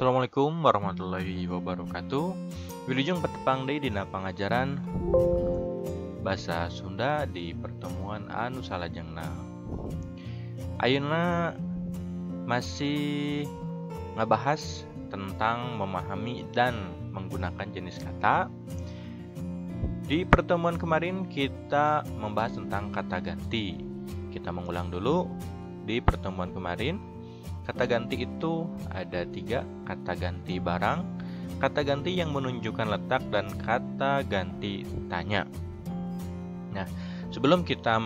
Assalamualaikum warahmatullahi wabarakatuh. Wilujeng petepang deui dina pangajaran Basa Sunda di pertemuan anu salajengna. Ayeuna masih ngebahas tentang memahami dan menggunakan jenis kata. Di pertemuan kemarin kita membahas tentang kata ganti. Kita mengulang dulu. Di pertemuan kemarin, kata ganti itu ada 3, kata ganti barang, kata ganti yang menunjukkan letak, dan kata ganti tanya. Nah, sebelum kita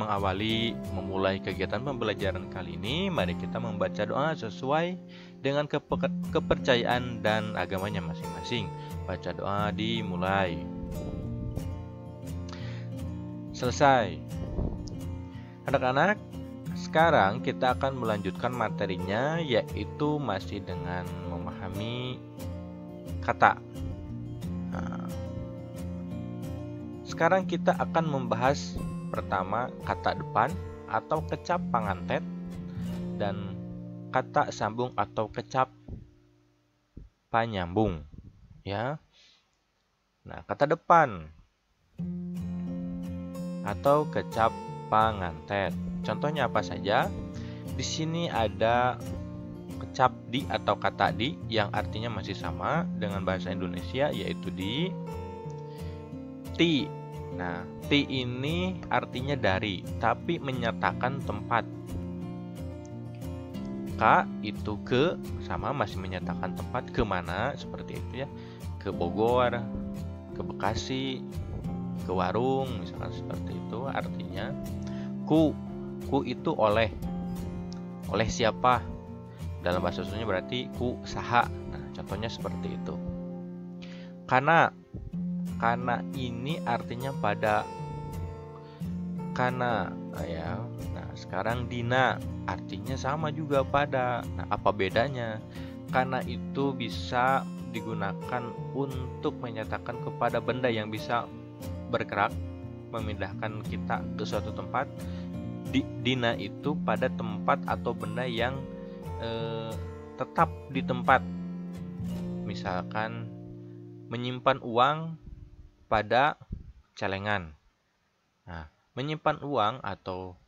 memulai kegiatan pembelajaran kali ini, mari kita membaca doa sesuai dengan kepercayaan dan agamanya masing-masing. Baca doa dimulai. Selesai. Anak-anak, sekarang kita akan melanjutkan materinya, yaitu masih dengan memahami kata. Sekarang kita akan membahas pertama kata depan atau kecap pangantet dan kata sambung atau kecap panyambung, ya. Nah, kata depan atau kecap pangantet. Contohnya apa saja? Di sini ada kecap di atau kata di yang artinya masih sama dengan bahasa Indonesia, yaitu di. Ti. Nah, ti ini artinya dari, tapi menyatakan tempat. Ka itu ke, sama masih menyatakan tempat, ke mana, seperti itu ya. Ke Bogor, ke Bekasi, ke warung, misalkan seperti itu artinya. Ku itu oleh siapa? Dalam bahasa Sunda berarti ku saha. Nah, contohnya seperti itu. Kana ini artinya pada. Kana, ya. Nah, sekarang dina artinya sama juga pada. Nah, apa bedanya? Kana itu bisa digunakan untuk menyatakan kepada benda yang bisa bergerak, memindahkan kita ke suatu tempat. Dina itu pada tempat atau benda yang tetap di tempat. Misalkan menyimpan uang pada celengan. Nah, menyimpan uang atau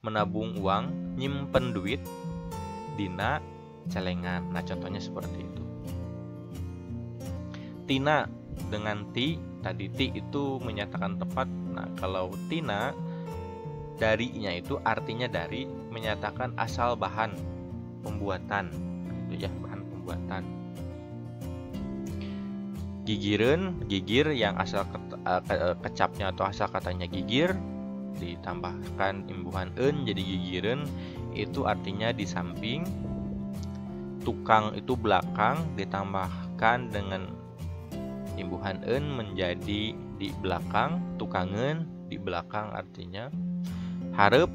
menabung uang, nyimpen duit dina celengan. Nah, contohnya seperti itu. Tina dengan ti, tadi ti itu menyatakan tempat. Nah, kalau tina, darinya itu artinya dari, menyatakan asal bahan pembuatan, itu ya, bahan pembuatan. Gigireun, gigir yang asal kecapnya atau asal katanya gigir, ditambahkan imbuhan eun jadi gigireun, itu artinya di samping. Tukang itu belakang, ditambahkan dengan imbuhan eun menjadi di belakang. Tukangeun di belakang artinya. Hareup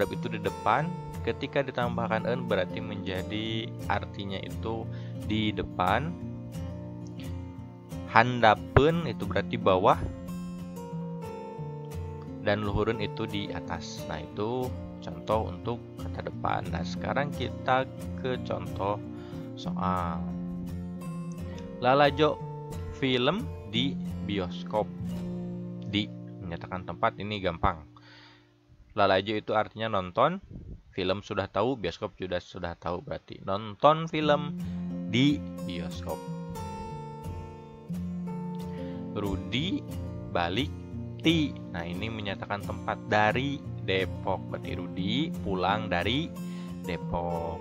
itu di depan, ketika ditambahkan eun berarti menjadi artinya itu di depan. Handapeun itu berarti bawah, dan luhurun itu di atas. Nah, itu contoh untuk kata depan. Nah, sekarang kita ke contoh soal. Lalajo film di bioskop. Di menyatakan tempat, ini gampang. Lalajo itu artinya nonton, film sudah tahu, bioskop juga sudah tahu, berarti nonton film di bioskop. Rudi balik ti. Nah, ini menyatakan tempat, dari Depok, berarti Rudi pulang dari Depok.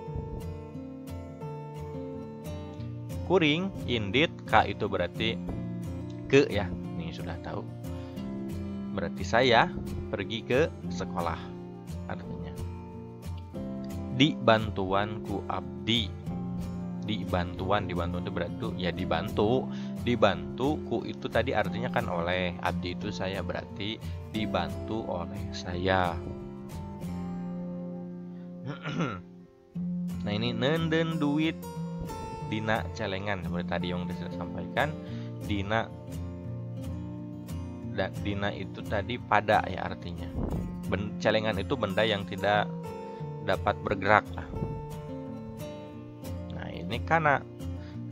Kuring indit, ka itu berarti ke, ya, ini sudah tahu. Berarti saya pergi ke sekolah artinya. Di bantuan ku abdi. Di bantuan itu berarti ya dibantu. Dibantu ku itu tadi artinya kan oleh. Abdi itu saya, berarti dibantu oleh saya. Nah, ini nenden duit dina celengan, seperti tadi yang sudah sampaikan. Dina itu tadi pada, ya, artinya. Celengan itu benda yang tidak dapat bergerak lah. Nah, ini kana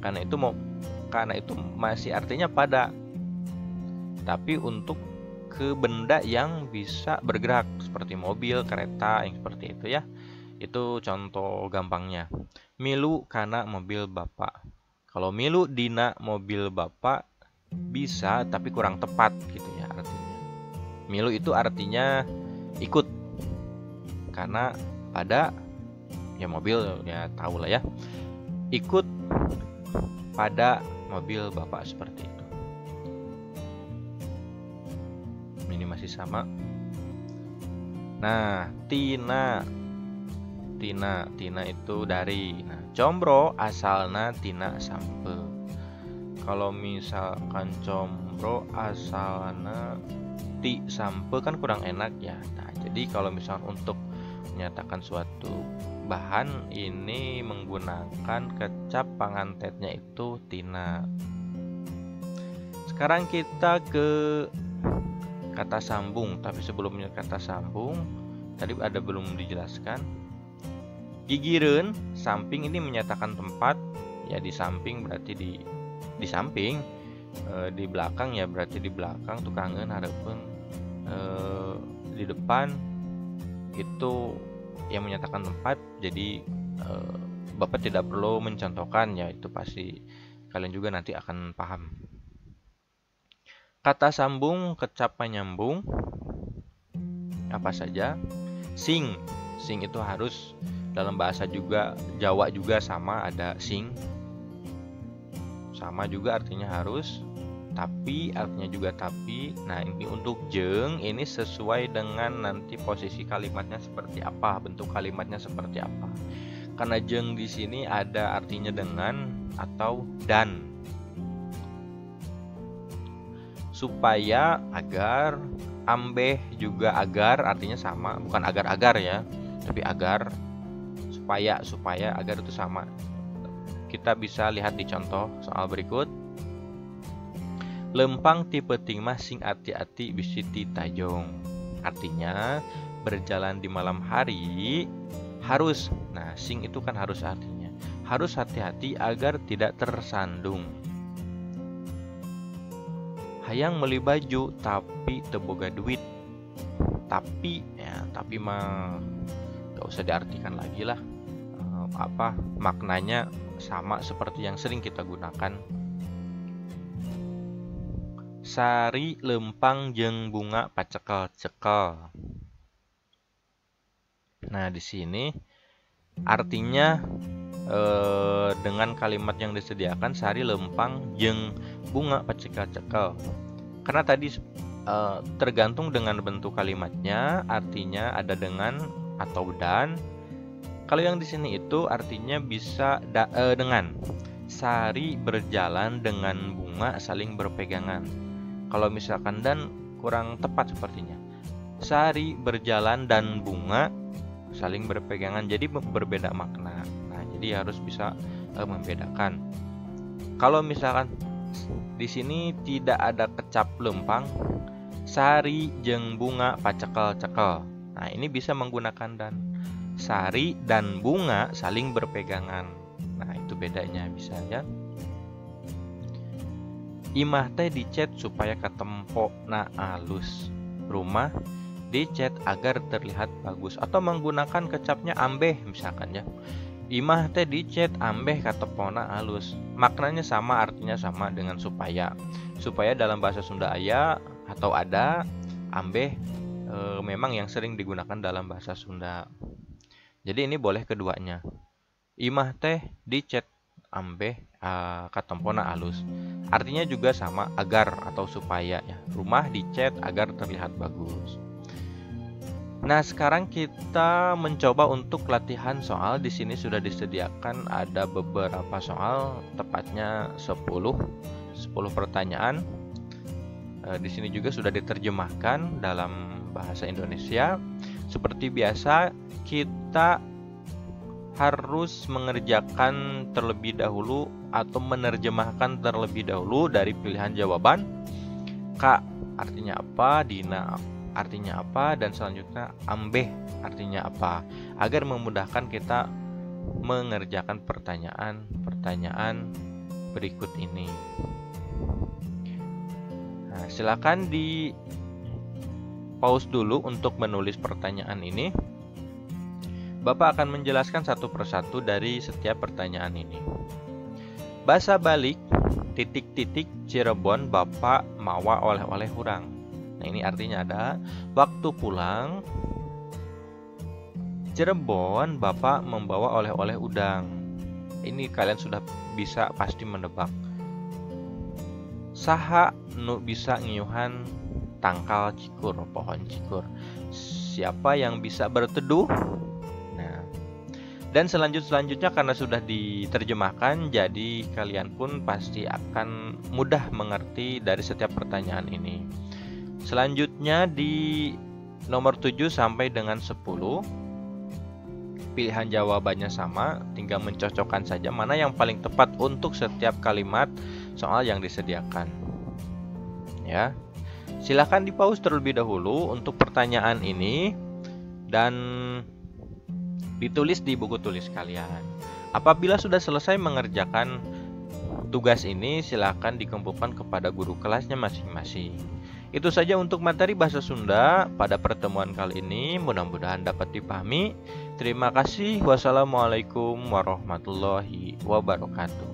Karena itu masih artinya pada. Tapi untuk ke benda yang bisa bergerak seperti mobil, kereta yang seperti itu ya. Itu contoh gampangnya. Milu kana mobil bapak. Kalau milu dina mobil bapak bisa tapi kurang tepat gitu ya artinya. Milu itu artinya ikut. Karena pada ya mobil ya tahu lah ya. Ikut pada mobil bapak seperti itu. Ini masih sama. Nah, tina itu dari. Nah, combro asalna tina sampe. Kalau misalkan combro asalna ti sampe kan kurang enak ya. Nah, jadi kalau misalkan untuk menyatakan suatu bahan ini menggunakan kecap pangantetnya itu tina. Sekarang kita ke kata sambung, tapi sebelumnya kata sambung tadi ada belum dijelaskan. Gigireun, samping ini menyatakan tempat, ya di samping berarti di samping, di belakang ya berarti di belakang, tukangeun hareupeun, di depan itu yang menyatakan tempat. Jadi Bapak tidak perlu mencontohkan ya, itu pasti kalian juga nanti akan paham. Kata sambung, kecap penyambung apa saja? Sing itu harus dalam bahasa juga Jawa juga sama, ada sing. Sama juga artinya harus. Tapi artinya juga tapi. Nah, ini untuk jeng ini sesuai dengan nanti posisi kalimatnya seperti apa, bentuk kalimatnya seperti apa. Karena jeng di sini ada artinya dengan atau dan. Supaya, agar, ambeh juga agar artinya sama, bukan agar-agar ya, tapi agar. Supaya agar itu sama. Kita bisa lihat di contoh soal berikut. Lempang ti peuting mah sing ati-ati bisi ti tajong. Artinya berjalan di malam hari harus. Nah, sing itu kan harus artinya. Harus hati-hati agar tidak tersandung. Hayang meuli baju tapi teu boga duit. Tapi mah gak usah diartikan lagi lah. Maknanya sama seperti yang sering kita gunakan. Sari lempang jeung bunga pacekel-cekel. Nah, di sini artinya dengan kalimat yang disediakan sari lempang jeung bunga pacekel-cekel. Karena tadi tergantung dengan bentuk kalimatnya, artinya ada dengan atau dan. Kalau yang di sini itu artinya bisa dengan. Sari berjalan dengan bunga saling berpegangan. Kalau misalkan dan kurang tepat sepertinya. Sari berjalan dan bunga saling berpegangan, jadi berbeda makna. Nah, jadi harus bisa membedakan. Kalau misalkan di sini tidak ada kecap lempang, sari jeung bunga pacekel-cekel. Nah, ini bisa menggunakan dan. Sari dan bunga saling berpegangan. Nah, itu bedanya bisa ya. Imah teh dicet supaya katempona alus. Rumah dicet agar terlihat bagus, atau menggunakan kecapnya ambeh misalkan ya. Imah teh dicet ambeh katempona alus. Maknanya sama, artinya sama dengan supaya. Supaya dalam bahasa Sunda aya atau ada, ambeh memang yang sering digunakan dalam bahasa Sunda. Jadi ini boleh keduanya. Imah teh dicet ambeh katempona alus. Artinya juga sama, agar atau supaya ya. Rumah dicet agar terlihat bagus. Nah, sekarang kita mencoba untuk latihan soal. Di sini sudah disediakan ada beberapa soal, tepatnya 10 pertanyaan. Di sini juga sudah diterjemahkan dalam bahasa Indonesia. Seperti biasa, kita harus mengerjakan terlebih dahulu atau menerjemahkan terlebih dahulu dari pilihan jawaban. K artinya apa, dina artinya apa, dan selanjutnya ambeh artinya apa, agar memudahkan kita mengerjakan pertanyaan berikut ini. Nah, silakan di pause dulu untuk menulis pertanyaan ini. Bapak akan menjelaskan satu persatu dari setiap pertanyaan ini. Basa balik titik-titik Cirebon Bapak mawa oleh-oleh hurang. Nah, ini artinya ada waktu pulang Cirebon Bapak membawa oleh-oleh udang. Ini kalian sudah bisa pasti menebak. Saha nu bisa ngiuhan tangkal cikur, pohon cikur. Siapa yang bisa berteduh? Nah, dan selanjutnya karena sudah diterjemahkan, jadi kalian pun pasti akan mudah mengerti dari setiap pertanyaan ini. Selanjutnya di nomor 7 sampai dengan 10, pilihan jawabannya sama, tinggal mencocokkan saja mana yang paling tepat untuk setiap kalimat soal yang disediakan. Ya. Silakan di-pause terlebih dahulu untuk pertanyaan ini dan ditulis di buku tulis kalian. Apabila sudah selesai mengerjakan tugas ini, silakan dikumpulkan kepada guru kelasnya masing-masing. Itu saja untuk materi bahasa Sunda pada pertemuan kali ini. Mudah-mudahan dapat dipahami. Terima kasih. Wassalamualaikum warahmatullahi wabarakatuh.